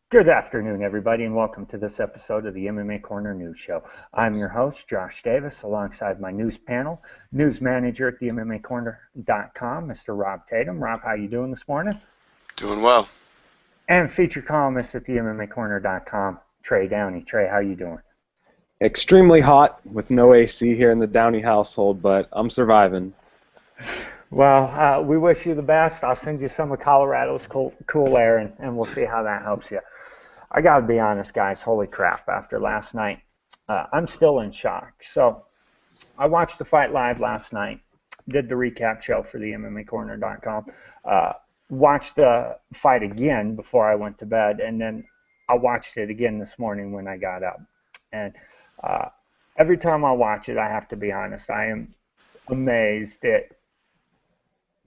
Good afternoon, everybody, and welcome to this episode of the MMA Corner News Show. I'm your host, Josh Davis, alongside my news panel, news manager at the MMAcorner.com, Mr. Rob Tatum. Rob, how you doing this morning? Doing well. And feature columnist at the MMAcorner.com, Trey Downey. Trey, how you doing? Extremely hot with no AC here in the Downey household, but I'm surviving. Well, we wish you the best. I'll send you some of Colorado's cool air, and we'll see how that helps you. I got to be honest, guys. Holy crap. After last night, I'm still in shock. So I watched the fight live last night, did the recap show for the MMAcorner.com, watched the fight again before I went to bed, and then I watched it again this morning when I got up. And every time I watch it, I have to be honest, I am amazed at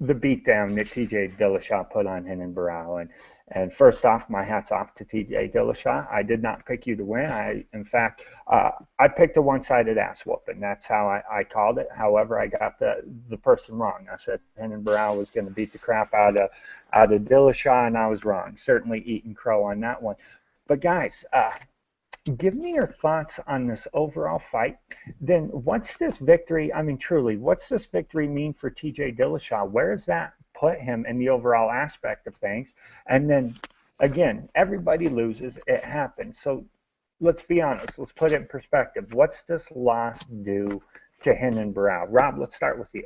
the beatdown that TJ Dillashaw put on Renan Barão. And first off, my hat's off to TJ Dillashaw. I did not pick you to win. In fact, I picked a one-sided ass whooping. That's how I called it. However, I got the person wrong. I said Renan Barão was going to beat the crap out of Dillashaw, and I was wrong. Certainly eating crow on that one. But guys, give me your thoughts on this overall fight. Then what's this victory, I mean, truly, what's this victory mean for TJ Dillashaw? Where does that put him in the overall aspect of things? And then, again, everybody loses. It happens. So let's be honest. Let's put it in perspective. What's this loss do to Renan Barão? Rob, let's start with you.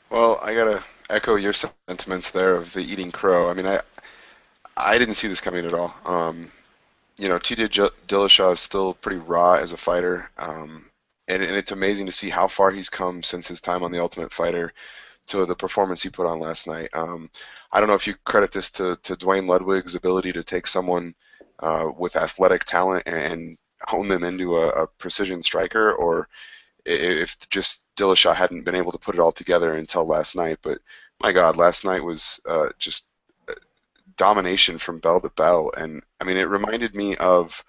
Well, I got to echo your sentiments there of the eating crow. I mean, I didn't see this coming at all. TJ Dillashaw is still pretty raw as a fighter, and it's amazing to see how far he's come since his time on The Ultimate Fighter to the performance he put on last night. I don't know if you credit this to Dwayne Ludwig's ability to take someone with athletic talent and hone them into a precision striker, or if just Dillashaw hadn't been able to put it all together until last night. But my God, last night was just domination from bell to bell, and I mean, it reminded me of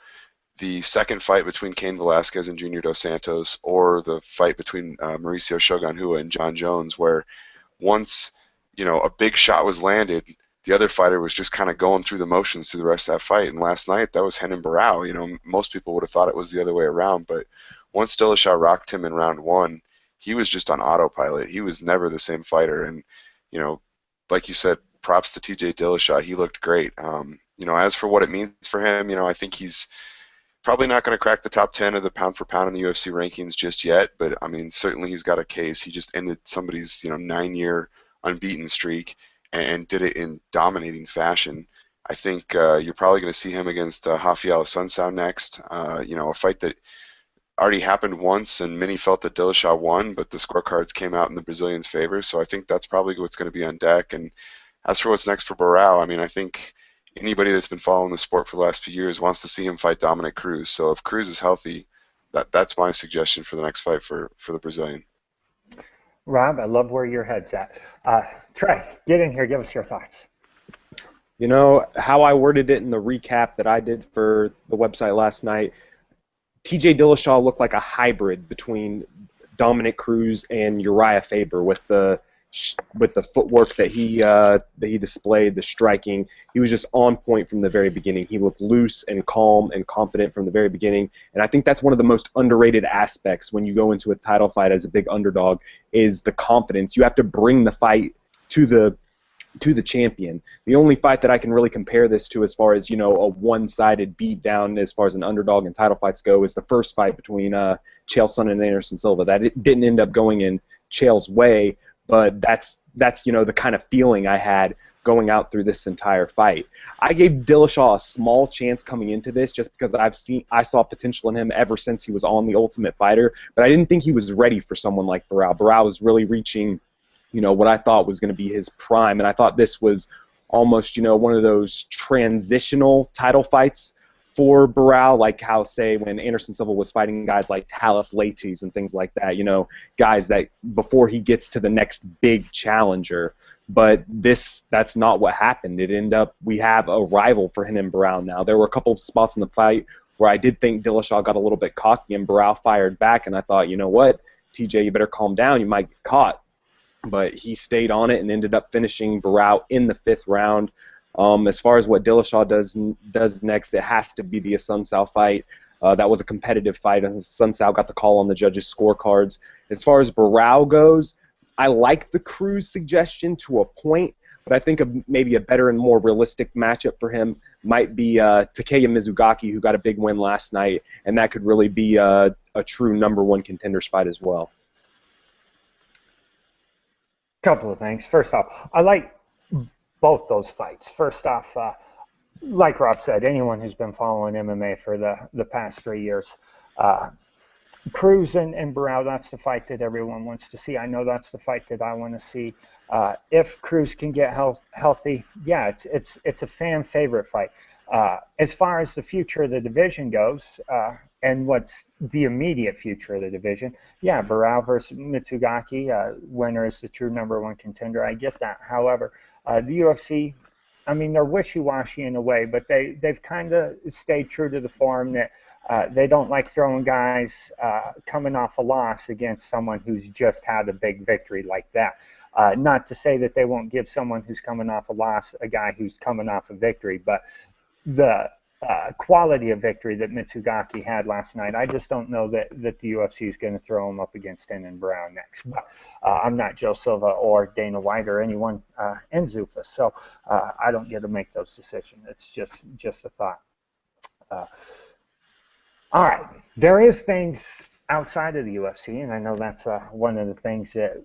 the second fight between Cain Velasquez and Junior Dos Santos, or the fight between Mauricio Shogun Rua and John Jones, where once a big shot was landed, the other fighter was just kind of going through the motions through the rest of that fight. And last night, that was Renan Barão. Most people would have thought it was the other way around, but once Dillashaw rocked him in round one, he was just on autopilot. He was never the same fighter, and like you said, props to TJ Dillashaw. He looked great. As for what it means for him, I think he's probably not going to crack the top 10 of the pound for pound in the UFC rankings just yet, but I mean, certainly he's got a case. He just ended somebody's 9-year unbeaten streak and did it in dominating fashion. I think you're probably going to see him against Rafael Assunção next. A fight that already happened once, and many felt that Dillashaw won, but the scorecards came out in the Brazilian's favor, so I think that's probably what's going to be on deck. And as for what's next for Barão, I mean, I think anybody that's been following the sport for the last few years wants to see him fight Dominic Cruz. So if Cruz is healthy, that's my suggestion for the next fight for the Brazilian. Rob, I love where your head's at. Trey, get in here. Give us your thoughts. How I worded it in the recap that I did for the website last night, TJ Dillashaw looked like a hybrid between Dominic Cruz and Uriah Faber with the footwork that he displayed, the striking. He was just on point from the very beginning. He looked loose and calm and confident from the very beginning, and I think that's one of the most underrated aspects when you go into a title fight as a big underdog is the confidence. You have to bring the fight to the champion. The only fight that I can really compare this to as far as a one-sided beatdown as far as an underdog and title fights go is the first fight between Chael Sonnen and Anderson Silva. That it didn't end up going in Chael's way, but that's the kind of feeling I had going out through this entire fight. I gave Dillashaw a small chance coming into this just because I saw potential in him ever since he was on The Ultimate Fighter, but I didn't think he was ready for someone like Barão. Barão was really reaching, what I thought was going to be his prime, and I thought this was almost, one of those transitional title fights for Barão, like how, say, when Anderson Silva was fighting guys like Talis Leites and things like that, guys that before he gets to the next big challenger. But that's not what happened. We have a rival for Renan Barão now. There were a couple of spots in the fight where I did think Dillashaw got a little bit cocky and Barão fired back, and I thought, you know what, TJ, you better calm down, you might get caught. But he stayed on it and ended up finishing Barão in the 5th round. As far as what Dillashaw does next, it has to be the Sun-Sal fight. That was a competitive fight. Sun-Sal got the call on the judges' scorecards. As far as Barao goes, I like the Cruz suggestion to a point, but I think maybe a better and more realistic matchup for him might be Takeya Mizugaki, who got a big win last night, and that could really be a true #1 contenders fight as well. Couple of things. First off, I like both those fights. First off, like Rob said, anyone who's been following MMA for the past 3 years, Cruz and Barao, that's the fight that everyone wants to see. I know that's the fight that I want to see. If Cruz can get healthy, yeah, it's a fan favorite fight. As far as the future of the division goes, and what's the immediate future of the division, yeah, Barao versus Mitsugaki, winner is the true #1 contender. I get that. However, the UFC, I mean, they're wishy-washy in a way, but they've kind of stayed true to the form that they don't like throwing guys coming off a loss against someone who's just had a big victory like that. Not to say that they won't give someone who's coming off a loss a guy who's coming off a victory, but the quality of victory that Mitsugaki had last night, I just don't know that the UFC is going to throw him up against Henan Brown next. But I'm not Joe Silva or Dana White or anyone in Zuffa, so I don't get to make those decisions. It's just a thought. All right, there is things outside of the UFC, and I know that's one of the things that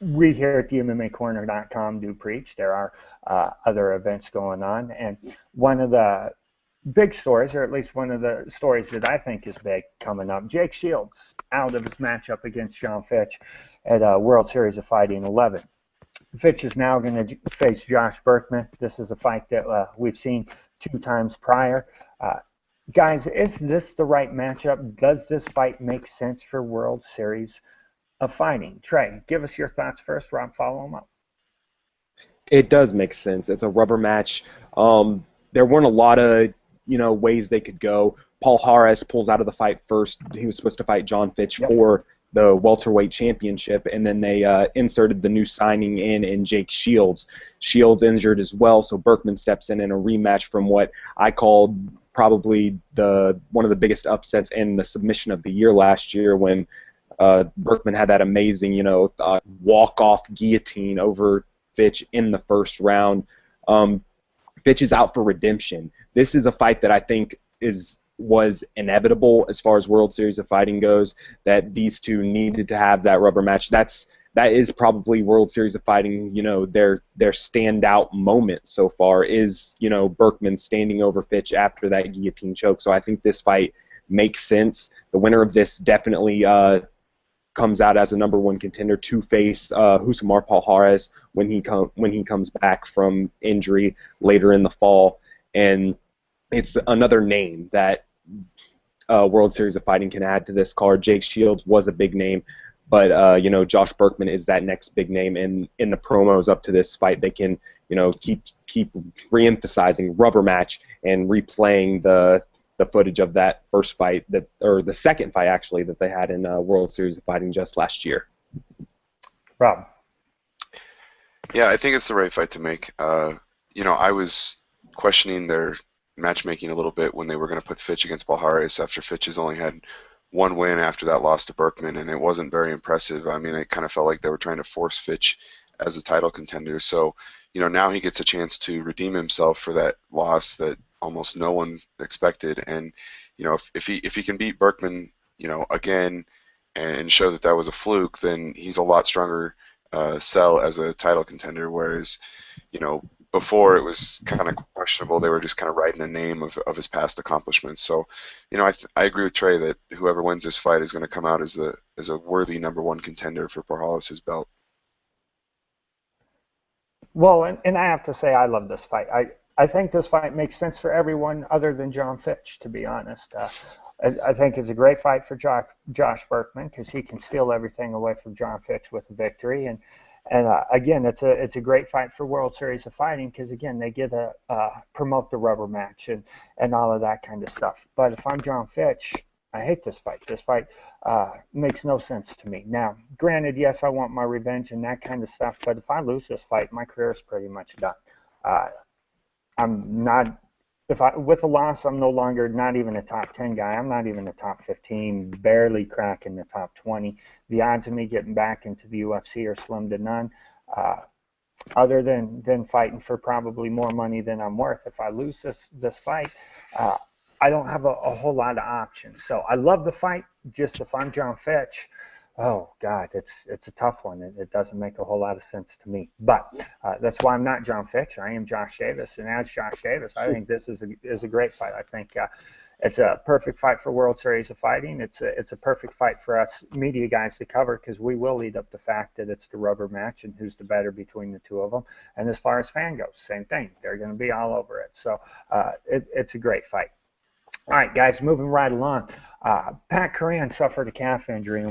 we here at the MMAcorner.com do preach. There are other events going on, and one of the big stories, or at least one of the stories that I think is big coming up, Jake Shields out of his matchup against John Fitch at World Series of Fighting 11. Fitch is now going to face Josh Berkman. This is a fight that we've seen 2 times prior. Guys, is this the right matchup? Does this fight make sense for World Series of Fighting? Trey, give us your thoughts first. Rob, follow them up. It does make sense. It's a rubber match. There weren't a lot of ways they could go. Paul Harris pulls out of the fight first. He was supposed to fight John Fitch for the welterweight championship, and then they inserted the new signing in Jake Shields. Shields injured as well, so Berkman steps in a rematch from what I called probably one of the biggest upsets in the submission of the year last year, when Berkman had that amazing, walk-off guillotine over Fitch in the first round. Fitch is out for redemption. This is a fight that I think was inevitable as far as World Series of Fighting goes, that these two needed to have that rubber match. That is probably World Series of Fighting, their standout moment so far is, Berkman standing over Fitch after that guillotine choke. So I think this fight makes sense. The winner of this definitely comes out as a #1 contender to face Husamar Palhares when he comes back from injury later in the fall. And it's another name that World Series of Fighting can add to this card. Jake Shields was a big name, but Josh Berkman is that next big name. And in the promos up to this fight, they can keep re-emphasizing rubber match and replaying the footage of that first fight, or the second fight actually, that they had in World Series of Fighting just last year. Rob. Yeah, I think it's the right fight to make. I was questioning their matchmaking a little bit when they were going to put Fitch against Palhares after Fitch has only had 1 win after that loss to Berkman, and it wasn't very impressive. I mean, it kind of felt like they were trying to force Fitch as a title contender. So, now he gets a chance to redeem himself for that loss that almost no one expected. And, if he can beat Berkman, again, and show that was a fluke, then he's a lot stronger sell as a title contender. Whereas, before it was kind of questionable. They were just kind of writing a name of his past accomplishments. So, I agree with Trey that whoever wins this fight is going to come out as a worthy #1 contender for Palhares' belt. Well, and I have to say I love this fight. I think this fight makes sense for everyone other than John Fitch, to be honest. I think it's a great fight for Josh Berkman because he can steal everything away from John Fitch with a victory. And again, it's a great fight for World Series of Fighting because, again, they get to promote the rubber match and all of that kind of stuff. But if I'm John Fitch, I hate this fight. This fight makes no sense to me. Now, granted, yes, I want my revenge and that kind of stuff, but if I lose this fight, my career is pretty much done. I'm not. If I with a loss, I'm no longer not even a top 10 guy. I'm not even a top 15, barely cracking the top 20. The odds of me getting back into the UFC are slim to none. Uh, Other than fighting for probably more money than I'm worth. If I lose this fight, uh, I don't have a whole lot of options. So I love the fight. Just if I'm John Fitch, oh God, it's a tough one. It doesn't make a whole lot of sense to me. But that's why I'm not John Fitch. I am Josh Davis, and as Josh Davis, I think this is a great fight. I think. It's a perfect fight for World Series of Fighting. It's a perfect fight for us media guys to cover because we will lead up the fact that it's the rubber match and who's the better between the two of them. And as far as fan goes, same thing. They're going to be all over it. So it's a great fight. All right, guys, moving right along. Pat Korean suffered a calf injury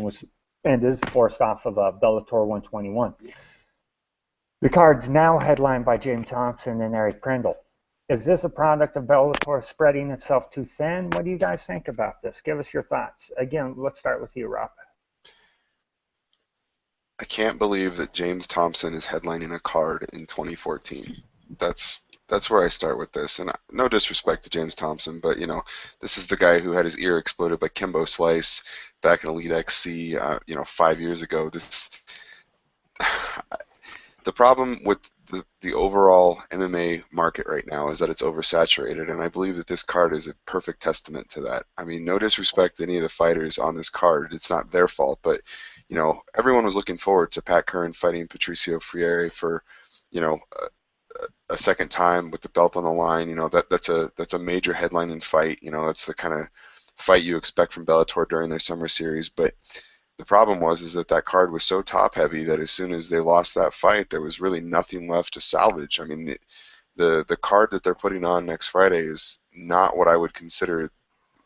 and is forced off of Bellator 121. The card's now headlined by James Thompson and Eric Prindle. Is this a product of Bellator spreading itself too thin? What do you guys think about this? Give us your thoughts. Again, let's start with you, Rob. I can't believe that James Thompson is headlining a card in 2014. That's where I start with this. And no disrespect to James Thompson, but this is the guy who had his ear exploded by Kimbo Slice back in Elite XC, 5 years ago. The problem with the overall MMA market right now is that it's oversaturated, and I believe that this card is a perfect testament to that. I mean, no disrespect to any of the fighters on this card. It's not their fault, but, everyone was looking forward to Pat Curran fighting Patricio Freire for, a second time with the belt on the line. That's a major headlining fight. That's the kind of fight you expect from Bellator during their summer series, but the problem is that card was so top heavy that as soon as they lost that fight, there was really nothing left to salvage. I mean, the card that they're putting on next Friday is not what I would consider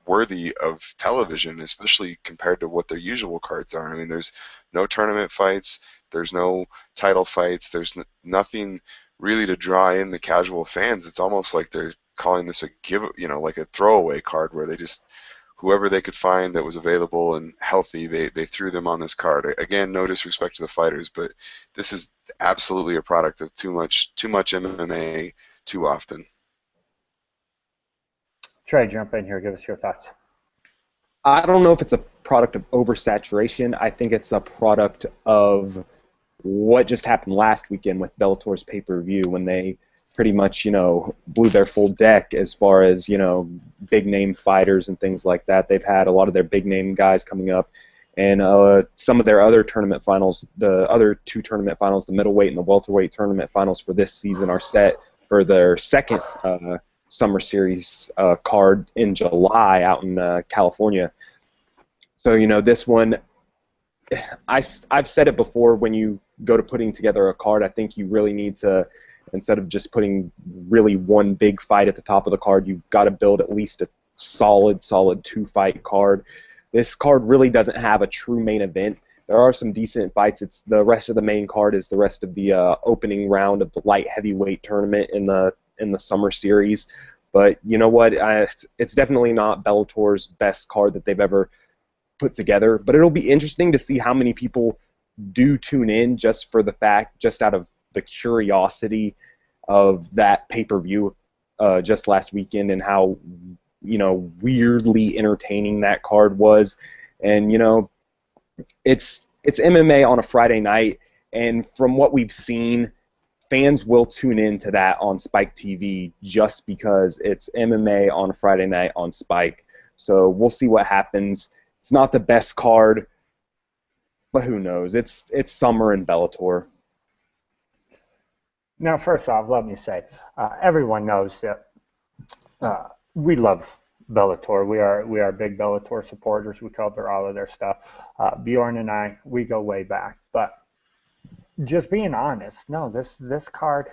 worthy of television, especially compared to what their usual cards are. I mean, there's no tournament fights, there's no title fights, there's nothing really to draw in the casual fans. It's almost like they're calling this like a throwaway card where they just whoever they could find that was available and healthy, they threw them on this card. Again, no disrespect to the fighters, but this is absolutely a product of too much MMA too often. Trey, jump in here. Give us your thoughts. I don't know if it's a product of oversaturation. I think it's a product of what just happened last weekend with Bellator's pay-per-view when they pretty much, blew their full deck as far as, big name fighters and things like that. They've had a lot of their big name guys coming up, and some of their other tournament finals, the other two tournament finals, the middleweight and the welterweight tournament finals for this season are set for their second summer series card in July out in California. So, this one, I've said it before, when you go to putting together a card, I think you really need to, instead of just putting really one big fight at the top of the card, you've got to build at least a solid two-fight card. This card really doesn't have a true main event. There are some decent fights. It's the rest of the main card is the rest of the opening round of the light heavyweight tournament in the summer series. But you know what? It's definitely not Bellator's best card that they've ever put together. But it'll be interesting to see how many people do tune in just out of the curiosity of that pay-per-view just last weekend and how weirdly entertaining that card was. And it's MMA on a Friday night, and from what we've seen, fans will tune in to that on Spike TV just because it's MMA on a Friday night on Spike. So we'll see what happens. It's not the best card, but who knows? It's summer in Bellator. Now, first off, let me say, everyone knows that we love Bellator. We are big Bellator supporters. We cover all of their stuff. Bjorn and I, we go way back. But just being honest, no, this card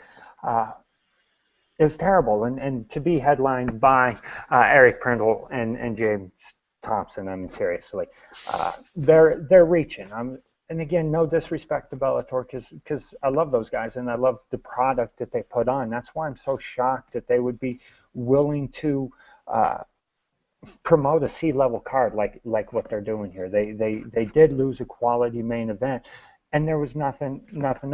is terrible. And to be headlined by Eric Prindle and James Thompson, I mean, seriously, they're reaching. And again, no disrespect to Bellator, because I love those guys and I love the product that they put on. That's why I'm so shocked that they would be willing to promote a C-level card like what they're doing here. They did lose a quality main event, and there was nothing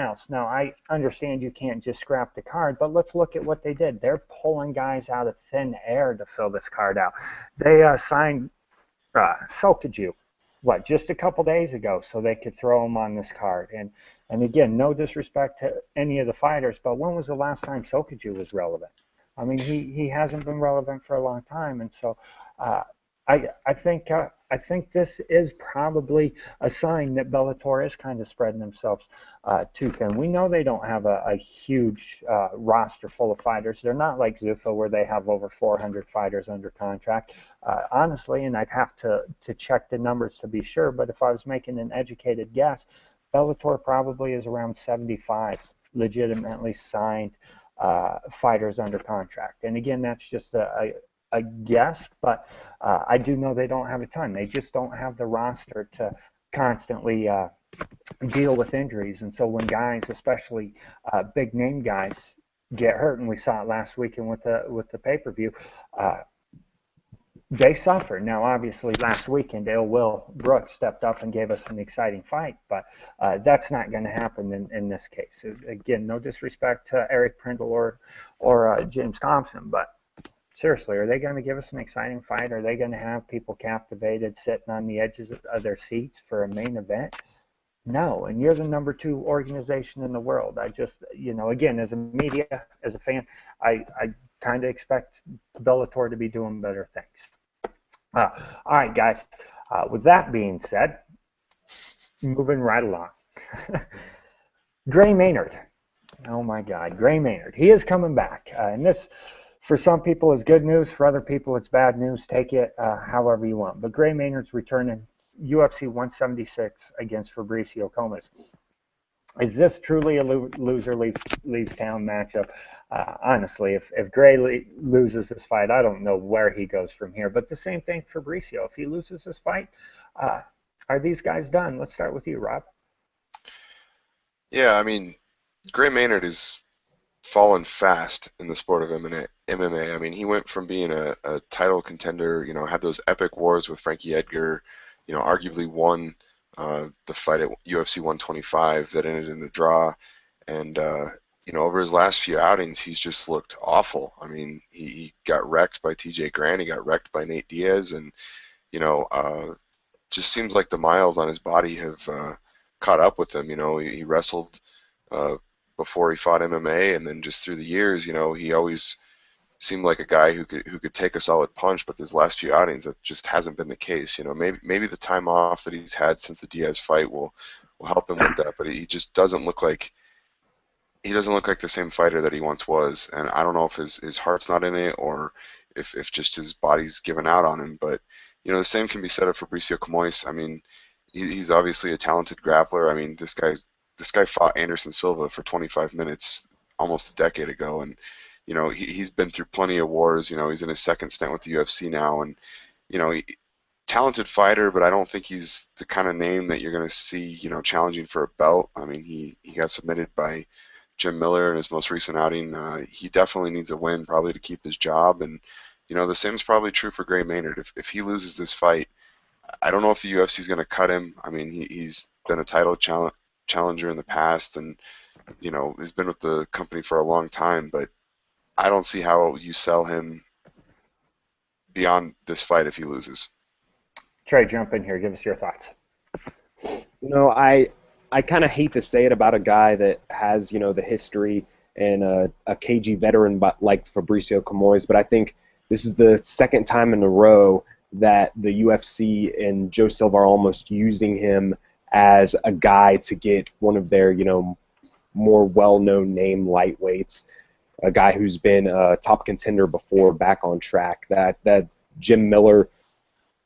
else. Now, I understand you can't just scrap the card, but let's look at what they did. They're pulling guys out of thin air to fill this card out. They signed Sokaju, just a couple days ago, so they could throw him on this card. And again, no disrespect to any of the fighters, but when was the last time Sokaju was relevant? I mean, he hasn't been relevant for a long time, and so I think this is probably a sign that Bellator is kind of spreading themselves too thin. We know they don't have a huge roster full of fighters. They're not like Zuffa where they have over 400 fighters under contract. Honestly, and I'd have to check the numbers to be sure, but if I was making an educated guess, Bellator probably is around 75 legitimately signed fighters under contract. And again, that's just a guess, but I do know they don't have a ton. They just don't have the roster to constantly deal with injuries. And so when guys, especially big name guys, get hurt, and we saw it last weekend with the pay-per-view, they suffer. Now, obviously, last weekend, Will Brooks stepped up and gave us an exciting fight, but that's not going to happen in this case. Again, no disrespect to Eric Prindle or James Thompson, but seriously, are they going to give us an exciting fight? Are they going to have people captivated, sitting on the edges of their seats for a main event? No, and you're the number 2 organization in the world. I just, again, as a media, as a fan, I kind of expect Bellator to be doing better things. All right, guys. With that being said, moving right along. Gray Maynard. Oh, my God. Gray Maynard. He is coming back. And this, for some people, is good news. For other people, it's bad news. Take it however you want. But Gray Maynard's returning UFC 176 against Fabricio Comas. Is this truly a loser leaves town matchup? Honestly, if Gray loses this fight, I don't know where he goes from here. But the same thing for Fabricio. If he loses this fight, are these guys done? Let's start with you, Rob. Yeah, I mean, Gray Maynard is fallen fast in the sport of MMA. I mean, he went from being a title contender, had those epic wars with Frankie Edgar, arguably won the fight at UFC 125 that ended in a draw. And, over his last few outings, he's just looked awful. I mean, he got wrecked by TJ Grant. He got wrecked by Nate Diaz. And, just seems like the miles on his body have caught up with him. He wrestled before he fought MMA, and then just through the years, he always seemed like a guy who could take a solid punch, but his last few outings, that just hasn't been the case. Maybe the time off that he's had since the Diaz fight will help him with that, but he just doesn't look like the same fighter that he once was. And I don't know if his heart's not in it or if just his body's given out on him. But the same can be said of Fabricio Comois. I mean, he's obviously a talented grappler. I mean, this guy fought Anderson Silva for 25 minutes almost a decade ago, and he's been through plenty of wars. He's in his second stint with the UFC now, and talented fighter, but I don't think he's the kind of name that you're going to see challenging for a belt. I mean, he got submitted by Jim Miller in his most recent outing. He definitely needs a win, probably to keep his job, and the same is probably true for Gray Maynard. If he loses this fight, I don't know if the UFC is going to cut him. I mean, he's been a title challenger in the past, and has been with the company for a long time, but I don't see how you sell him beyond this fight if he loses. Trey, jump in here. Give us your thoughts. I kind of hate to say it about a guy that has, the history and a cagey veteran like Fabricio Comois, but I think this is the second time in a row that the UFC and Joe Silva are almost using him as a guy to get one of their, more well-known name lightweights, a guy who's been a top contender before, back on track. That Jim Miller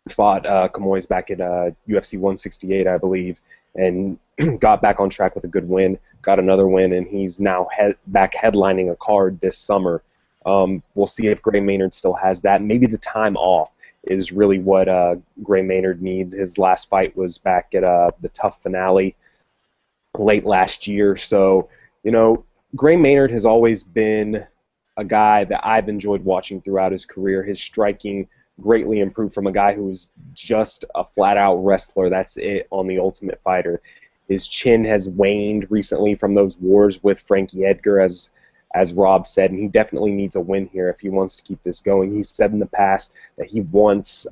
fought Comois back at UFC 168, I believe, and got back on track with a good win, got another win, and he's now back headlining a card this summer. We'll see if Gray Maynard still has that. Maybe the time off is really what Gray Maynard needs. His last fight was back at the Tough Finale late last year. So, Gray Maynard has always been a guy that I've enjoyed watching throughout his career. His striking greatly improved from a guy who was just a flat-out wrestler. That's it on The Ultimate Fighter. His chin has waned recently from those wars with Frankie Edgar, as Rob said, and he definitely needs a win here if he wants to keep this going. He's said in the past that he wants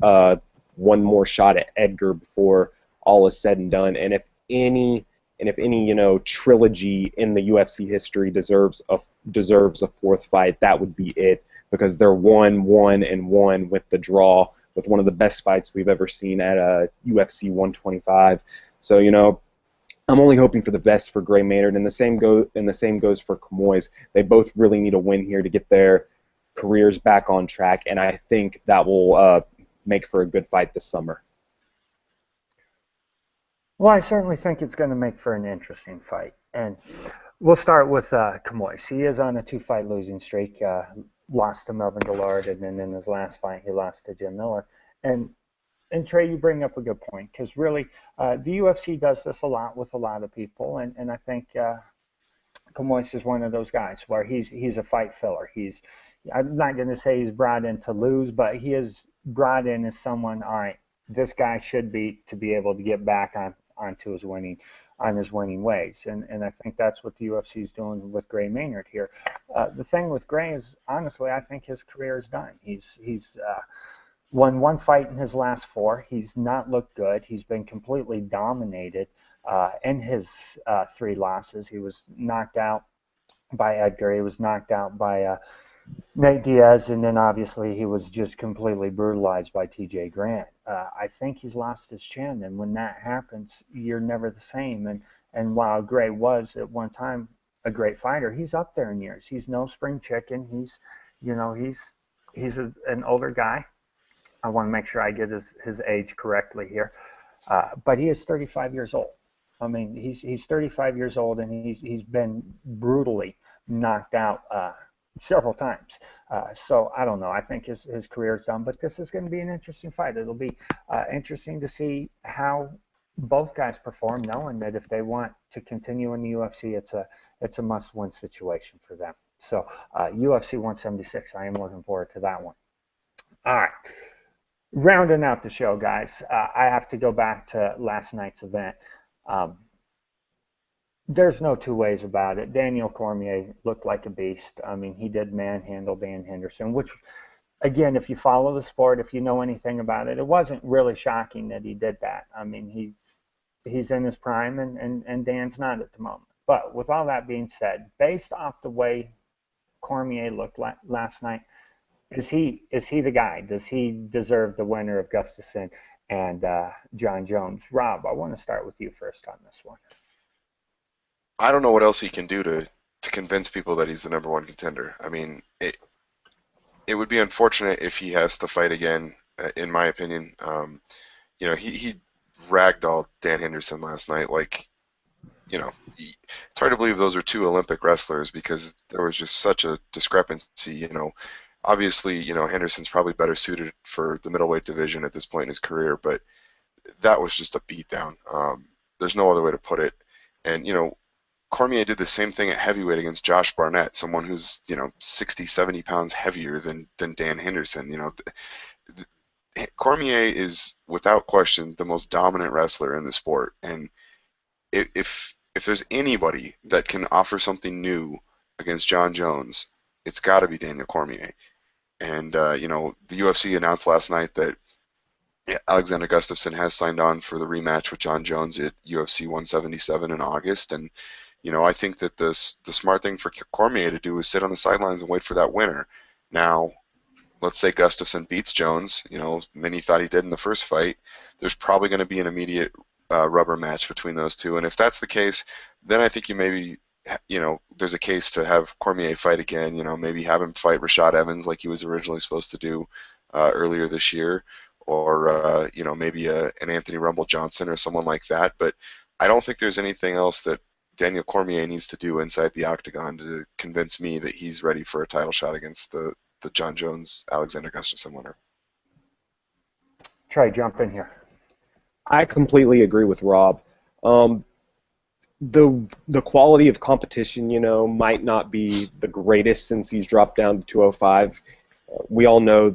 one more shot at Edgar before all is said and done. And if any trilogy in the UFC history deserves a fourth fight, that would be it, because they're 1-1-1 with the draw, with one of the best fights we've ever seen at UFC 125. So I'm only hoping for the best for Gray Maynard, and the same goes for Camoys. They both really need a win here to get their careers back on track, and I think that will make for a good fight this summer. Well, I certainly think it's going to make for an interesting fight, and we'll start with Camoys. He is on a 2-fight losing streak. Lost to Melvin Dillard, and then in his last fight, he lost to Jim Miller. And Trey, you bring up a good point, because really the UFC does this a lot with a lot of people, and I think Camoys is one of those guys where he's a fight filler. I'm not going to say he's brought in to lose, but he is brought in as someone, all right, this guy should be to be able to get back onto his winning ways, and I think that's what the UFC is doing with Gray Maynard here. The thing with Gray is, honestly, I think his career is done. He's won 1 fight in his last 4. He's not looked good. He's been completely dominated in his 3 losses. He was knocked out by Edgar. He was knocked out by Nate Diaz, and then obviously he was just completely brutalized by TJ Grant. I think he's lost his chin, and when that happens, you're never the same. And while Gray was at one time a great fighter, he's up there in years. He's no spring chicken. He's an older guy. I want to make sure I get his age correctly here, but he is 35 years old. I mean, he's 35 years old, and he's been brutally knocked out several times. So I don't know. I think his career is done, but this is going to be an interesting fight. It'll be interesting to see how both guys perform, knowing that if they want to continue in the UFC, it's a must-win situation for them. So UFC 176, I am looking forward to that one. All right. Rounding out the show, guys, I have to go back to last night's event. There's no two ways about it. Daniel Cormier looked like a beast. I mean, he did manhandle Dan Henderson, which, again, if you follow the sport, if you know anything about it, it wasn't really shocking that he did that. I mean, he's in his prime, and Dan's not at the moment. But with all that being said, based off the way Cormier looked last night, is he the guy? Does he deserve the winner of Gustafsson and John Jones? Rob, I want to start with you first on this one. I don't know what else he can do to convince people that he's the number 1 contender. I mean, it would be unfortunate if he has to fight again, in my opinion. He ragdolled Dan Henderson last night. Like, it's hard to believe those are 2 Olympic wrestlers, because there was just such a discrepancy. Obviously, Henderson's probably better suited for the middleweight division at this point in his career, but that was just a beatdown. There's no other way to put it. And, Cormier did the same thing at heavyweight against Josh Barnett, someone who's, 60, 70 pounds heavier than Dan Henderson. Cormier is, without question, the most dominant wrestler in the sport. And if there's anybody that can offer something new against John Jones, it's got to be Daniel Cormier. And, the UFC announced last night that Alexander Gustafsson has signed on for the rematch with John Jones at UFC 177 in August. And, I think that the smart thing for Cormier to do is sit on the sidelines and wait for that winner. Now, let's say Gustafsson beats Jones, many thought he did in the first fight. There's probably going to be an immediate rubber match between those two. And if that's the case, then I think there's a case to have Cormier fight again, maybe have him fight Rashad Evans like he was originally supposed to do earlier this year, or, maybe an Anthony Rumble Johnson or someone like that. But I don't think there's anything else that Daniel Cormier needs to do inside the octagon to convince me that he's ready for a title shot against the John Jones Alexander Gustafsson winner. Trey, jump in here. I completely agree with Rob. The quality of competition, might not be the greatest since he's dropped down to 205. We all know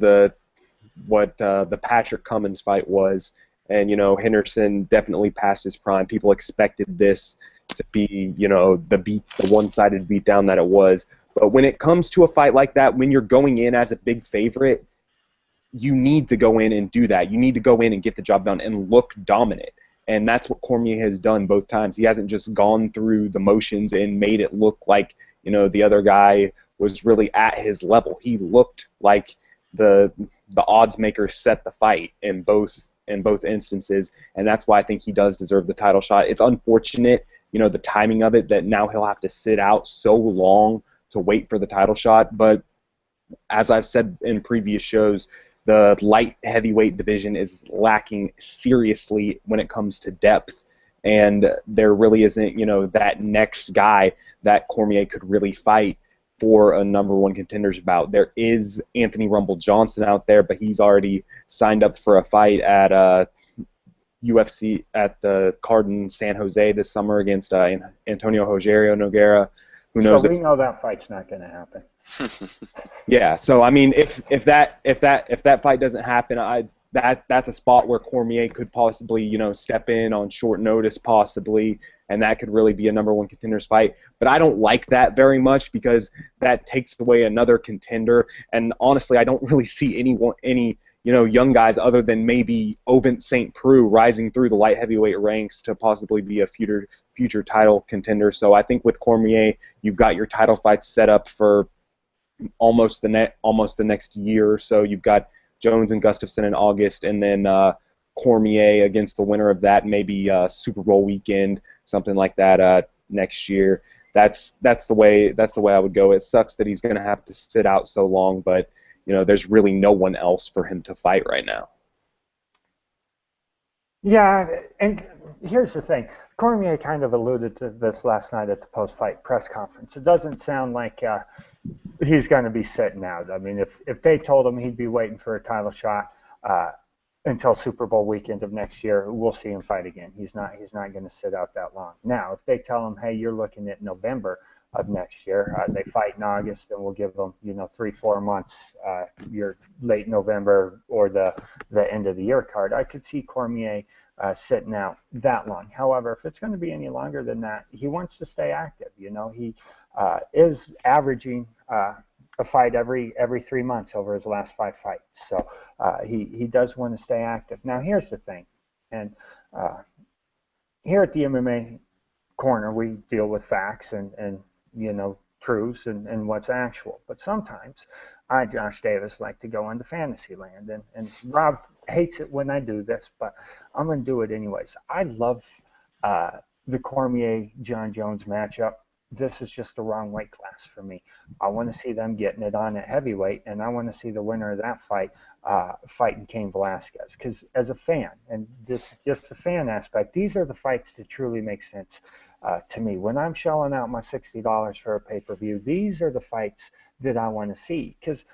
what the Patrick Cummins fight was, and Henderson definitely passed his prime. People expected this to be the one-sided beatdown that it was. But when it comes to a fight like that, when you're going in as a big favorite, you need to go in and do that. You need to go in and get the job done and look dominant. And that's what Cormier has done both times. He hasn't just gone through the motions and made it look like, the other guy was really at his level. He looked like the odds maker set the fight in both instances, and that's why I think he does deserve the title shot. It's unfortunate, the timing of it, that now he'll have to sit out so long to wait for the title shot. But as I've said in previous shows, the light heavyweight division is lacking seriously when it comes to depth, and there really isn't, that next guy that Cormier could really fight for a number one contenders bout. There is Anthony Rumble Johnson out there, but he's already signed up for a fight at UFC at the card in San Jose this summer against Antonio Rogerio Nogueira. Who knows? So we know that fight's not going to happen. Yeah. So I mean, if that fight doesn't happen, that's a spot where Cormier could possibly step in on short notice, possibly, and that could really be a number one contenders fight. But I don't like that very much because that takes away another contender. And honestly, I don't really see any young guys other than maybe Ovent St. Preux rising through the light heavyweight ranks to possibly be a future title contender. So I think with Cormier, you've got your title fights set up for almost the next year or so. You've got Jones and Gustafsson in August, and then Cormier against the winner of that, maybe Super Bowl weekend, something like that next year. That's the way I would go. It sucks that he's going to have to sit out so long, but there's really no one else for him to fight right now. Yeah, and here's the thing. Cormier kind of alluded to this last night at the post-fight press conference. It doesn't sound like he's going to be sitting out. I mean, if they told him he'd be waiting for a title shot until Super Bowl weekend of next year, we'll see him fight again. He's not going to sit out that long. Now, if they tell him, hey, you're looking at November of next year, they fight in August, and we'll give them 3-4 months, your late November or the end of the year card. I could see Cormier sitting out that long. However, if it's going to be any longer than that, he wants to stay active. He is averaging a fight every 3 months over his last 5 fights. So he does want to stay active. Now, here's the thing, and here at the MMA Corner, we deal with facts and truths and what's actual. But sometimes I, Josh Davis, like to go into fantasy land, and Rob hates it when I do this, but I'm going to do it anyways. I love the Cormier-John Jones matchup. This is just the wrong weight class for me. I want to see them getting it on at heavyweight, and I want to see the winner of that fight fighting Cain Velasquez. Because as a fan, and just the fan aspect, these are the fights that truly make sense to me. When I'm shelling out my $60 for a pay-per-view, these are the fights that I want to see. Because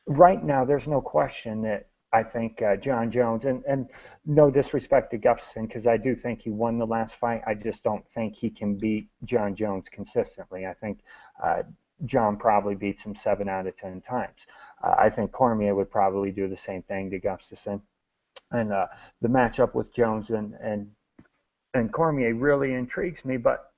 right now, there's no question that I think John Jones, and no disrespect to Gustafsson, because I do think he won the last fight. I just don't think he can beat John Jones consistently. I think John probably beats him 7 out of 10 times. I think Cormier would probably do the same thing to Gustafsson. And the matchup with Jones and Cormier really intrigues me, but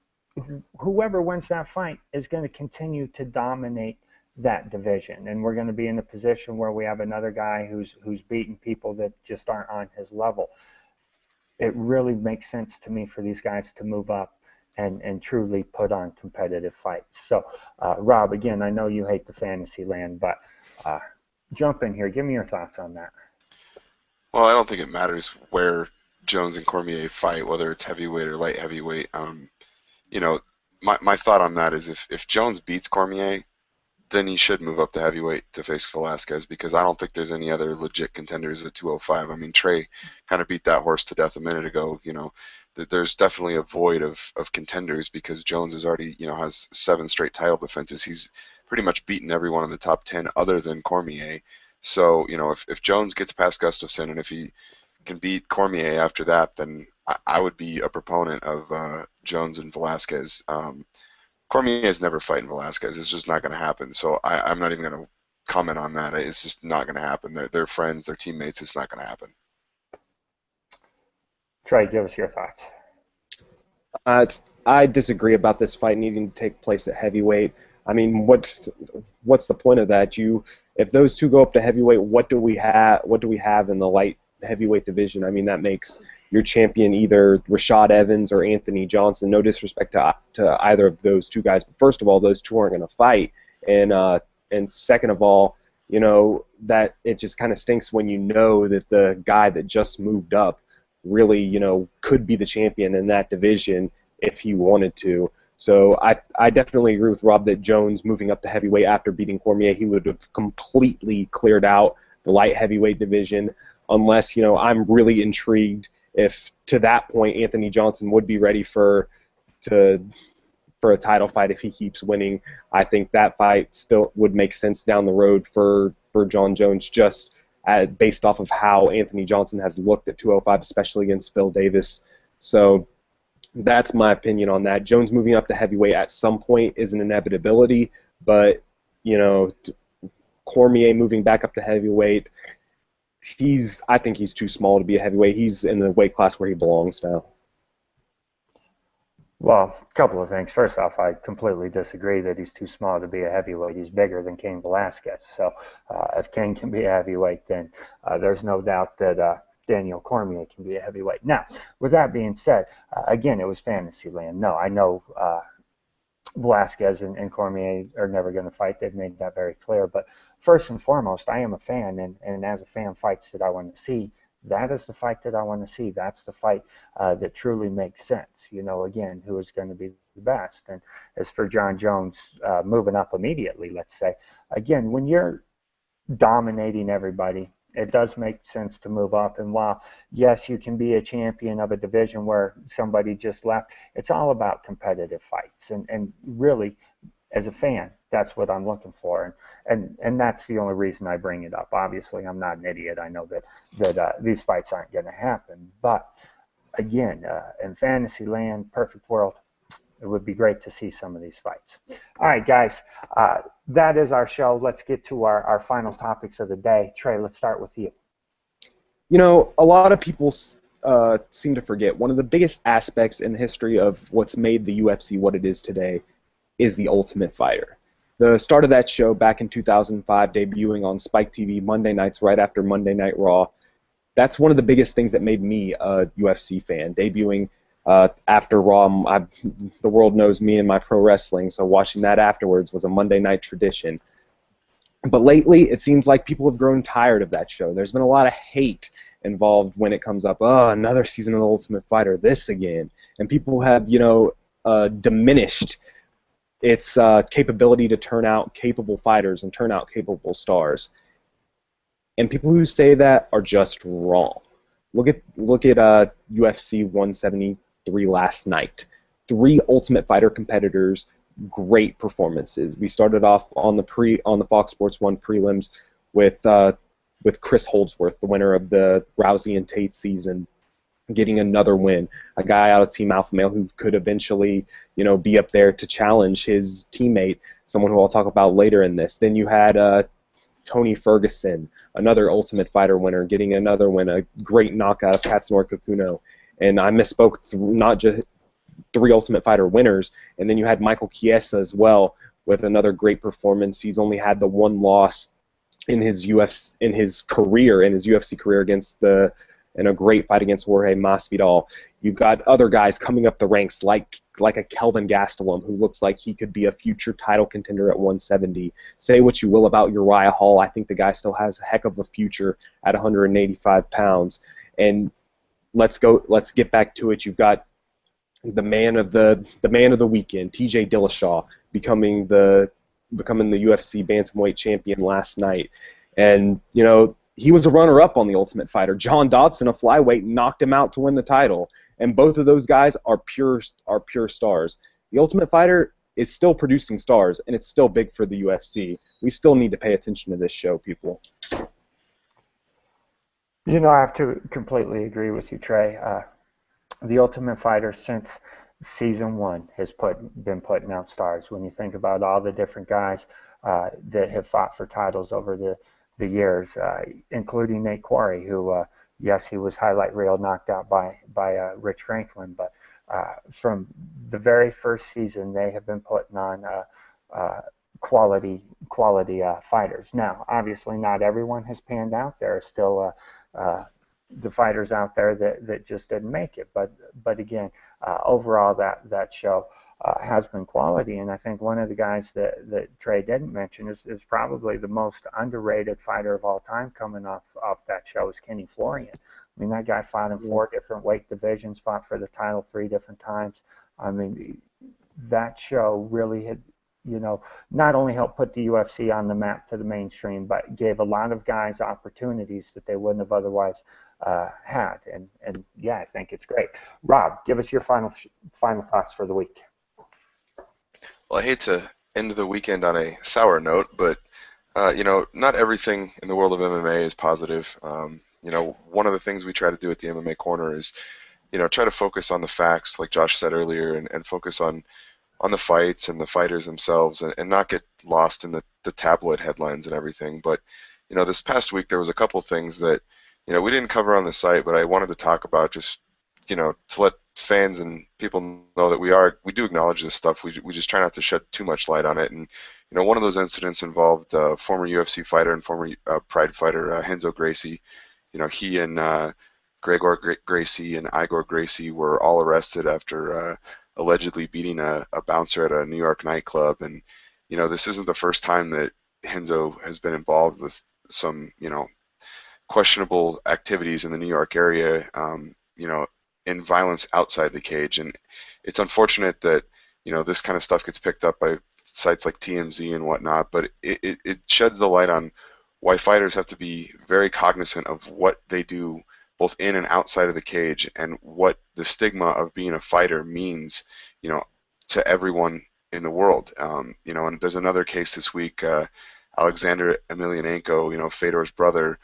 whoever wins that fight is going to continue to dominate that division, and we're going to be in a position where we have another guy who's beating people that just aren't on his level. It really makes sense to me for these guys to move up and truly put on competitive fights. So, Rob, again, I know you hate the fantasy land, but jump in here. Give me your thoughts on that. Well, I don't think it matters where Jones and Cormier fight, whether it's heavyweight or light heavyweight. My thought on that is if Jones beats Cormier, then he should move up to heavyweight to face Velasquez, because I don't think there's any other legit contenders at 205. I mean, Trey kind of beat that horse to death a minute ago. There's definitely a void of contenders because Jones is already, has 7 straight title defenses. He's pretty much beaten everyone in the top 10 other than Cormier. So, if Jones gets past Gustafsson and if he can beat Cormier after that, then I would be a proponent of Jones and Velasquez. Cormier is never fighting Velasquez. It's just not going to happen. So I'm not even going to comment on that. It's just not going to happen. They're friends. They're teammates. It's not going to happen. Trey, give us your thoughts. I disagree about this fight needing to take place at heavyweight. I mean, what's the point of that? If those two go up to heavyweight, what do we have? What do we have in the light heavyweight division? I mean, that makes your champion either Rashad Evans or Anthony Johnson. No disrespect to either of those two guys, but first of all, those two aren't going to fight, and second of all, that it just kind of stinks when you know that the guy that just moved up really, could be the champion in that division if he wanted to. So I definitely agree with Rob that Jones moving up to heavyweight after beating Cormier, he would have completely cleared out the light heavyweight division, unless, I'm really intrigued if to that point Anthony Johnson would be ready for a title fight if he keeps winning. I think that fight still would make sense down the road for John Jones, just based off of how Anthony Johnson has looked at 205, especially against Phil Davis. So that's my opinion on that. Jones moving up to heavyweight at some point is an inevitability, but Cormier moving back up to heavyweight, I think he's too small to be a heavyweight. He's in the weight class where he belongs now. Well, a couple of things. First off, I completely disagree that he's too small to be a heavyweight. He's bigger than Cain Velasquez. So if Cain can be a heavyweight, then there's no doubt that Daniel Cormier can be a heavyweight. Now, with that being said, again, it was fantasy land. No, I know Velasquez and Cormier are never going to fight. They've made that very clear. But first and foremost, I am a fan, and as a fan, fights that I want to see. That is the fight that I want to see. That's the fight that truly makes sense. Again, who is going to be the best. And as for John Jones moving up immediately, let's say, again, when you're dominating everybody, it does make sense to move up. And while, yes, you can be a champion of a division where somebody just left, it's all about competitive fights. And really, as a fan, that's what I'm looking for, and that's the only reason I bring it up. Obviously, I'm not an idiot. I know that these fights aren't going to happen. But again, in fantasy land, perfect world, it would be great to see some of these fights. All right, guys, that is our show. Let's get to our final topics of the day. Trey, let's start with you. A lot of people seem to forget one of the biggest aspects in the history of what's made the UFC what it is today is the Ultimate Fighter. The start of that show back in 2005, debuting on Spike TV Monday nights right after Monday Night Raw, that's one of the biggest things that made me a UFC fan, debuting after Raw. The world knows me and my pro wrestling, so watching that afterwards was a Monday night tradition. But lately, it seems like people have grown tired of that show. There's been a lot of hate involved when it comes up, another season of The Ultimate Fighter, this again. And people have, diminished its capability to turn out capable fighters and turn out capable stars. And people who say that are just wrong. Look at UFC 173 last night. 3 Ultimate Fighter competitors, great performances. We started off on the Fox Sports 1 prelims with Chris Holdsworth, the winner of the Rousey and Tate season, getting another win. A guy out of Team Alpha Male who could eventually, be up there to challenge his teammate, someone who I'll talk about later in this. Then you had Tony Ferguson, another Ultimate Fighter winner, getting another win, a great knockout of Katsunori Kakuno. And I misspoke, not just 3 Ultimate Fighter winners. And then you had Michael Chiesa as well with another great performance. He's only had the 1 loss in his UFC career in a great fight against Jorge Masvidal. You've got other guys coming up the ranks like a Kelvin Gastelum, who looks like he could be a future title contender at 170. Say what you will about Uriah Hall, I think the guy still has a heck of a future at 185 pounds. And let's get back to it. You've got the man of the weekend, TJ Dillashaw, becoming the UFC bantamweight champion last night. And he was a runner-up on the Ultimate Fighter. John Dodson, a flyweight, knocked him out to win the title. And both of those guys are pure stars. The Ultimate Fighter is still producing stars, and it's still big for the UFC. We still need to pay attention to this show, people. I have to completely agree with you, Trey. The Ultimate Fighter, since season 1, has been putting out stars. When you think about all the different guys that have fought for titles over the years, including Nate Quarry, who Yes, he was highlight reel knocked out by Rich Franklin, but from the very first season, they have been putting on uh, quality fighters. Now, obviously, not everyone has panned out. There are still the fighters out there that just didn't make it. But again, overall, that show has been quality. And I think one of the guys that Trey didn't mention is probably the most underrated fighter of all time coming off that show is Kenny Florian. I mean, that guy fought in 4 different weight divisions, fought for the title 3 different times. I mean, that show really had, not only helped put the UFC on the map to the mainstream, but gave a lot of guys opportunities that they wouldn't have otherwise had. And yeah, I think it's great. Rob, give us your final thoughts for the week. Well, I hate to end the weekend on a sour note, but not everything in the world of MMA is positive. One of the things we try to do at the MMA Corner is, try to focus on the facts, like Josh said earlier, and focus on the fights and the fighters themselves, and not get lost in the tabloid headlines and everything. But, this past week there was a couple things that, we didn't cover on the site, but I wanted to talk about just, to let fans and people know that we do acknowledge this stuff. We just try not to shed too much light on it. And, one of those incidents involved former UFC fighter and former Pride fighter Renzo Gracie. He and Gregor Gracie and Igor Gracie were all arrested after allegedly beating a bouncer at a New York nightclub. And, this isn't the first time that Renzo has been involved with some, questionable activities in the New York area, in violence outside the cage. And it's unfortunate that, this kind of stuff gets picked up by sites like TMZ and whatnot, but it sheds the light on why fighters have to be very cognizant of what they do both in and outside of the cage, and what the stigma of being a fighter means, to everyone in the world. And there's another case this week, Alexander Emelianenko, Fedor's brother,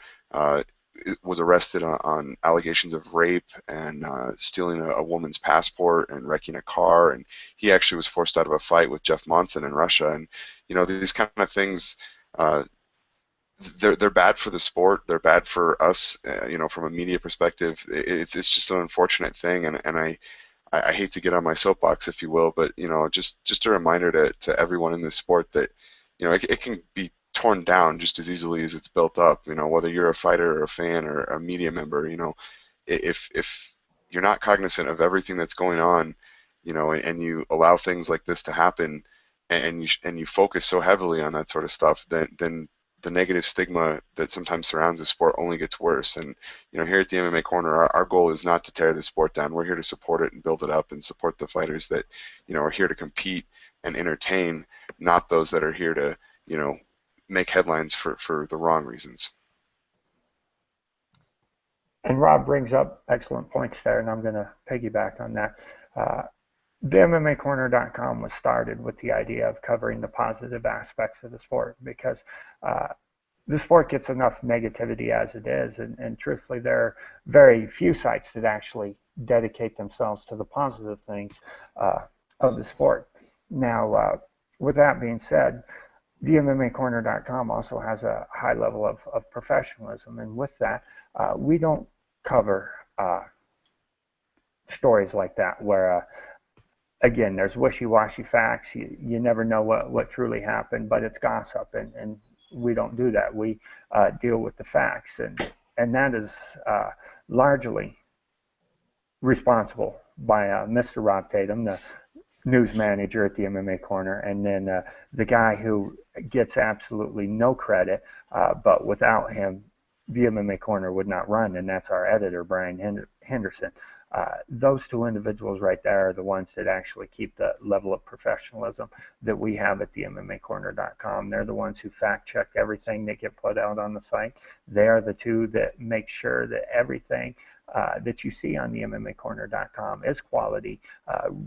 was arrested on allegations of rape and stealing a woman's passport and wrecking a car, and he actually was forced out of a fight with Jeff Monson in Russia. And these kind of things, they're bad for the sport. They're bad for us, from a media perspective. It's just an unfortunate thing, and I hate to get on my soapbox, if you will, but just a reminder to everyone in this sport that it can be torn down just as easily as it's built up. Whether you're a fighter or a fan or a media member, if you're not cognizant of everything that's going on, and you allow things like this to happen, and you focus so heavily on that sort of stuff, then the negative stigma that sometimes surrounds the sport only gets worse. And here at the MMA Corner, our goal is not to tear the sport down. We're here to support it and build it up and support the fighters that are here to compete and entertain, not those that are here to make headlines for the wrong reasons. And Rob brings up excellent points there, and I'm going to piggyback on that. The MMAcorner.com was started with the idea of covering the positive aspects of the sport, because the sport gets enough negativity as it is, and truthfully, there are very few sites that actually dedicate themselves to the positive things of the sport. Now, with that being said, the MMAcorner.com also has a high level of professionalism, and with that, we don't cover stories like that where again, there's wishy-washy facts. You never know what truly happened, but it's gossip, and we don't do that. We deal with the facts, and that is largely responsible by Mr. Rob Tatum, the news manager at the MMA Corner, and then the guy who gets absolutely no credit, but without him, the MMA Corner would not run, and that's our editor, Brian Henderson. Those two individuals right there are the ones that actually keep the level of professionalism that we have at the MMAcorner.com. They're the ones who fact check everything that get put out on the site. They are the two that make sure that everything that you see on the MMAcorner.com is quality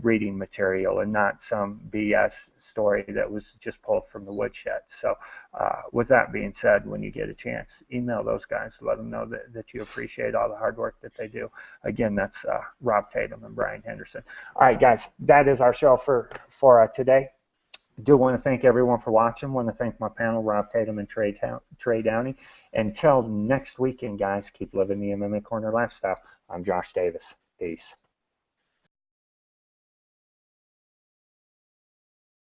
reading material and not some BS story that was just pulled from the woodshed. So with that being said, when you get a chance, email those guys, let them know that you appreciate all the hard work that they do. Again, that's Rob Tatum and Brian Henderson. All right, guys, that is our show for today. Do want to thank everyone for watching. Want to thank my panel, Rob Tatum and Trey Downey. Until next weekend, guys, keep living the MMA Corner lifestyle. I'm Josh Davis. Peace.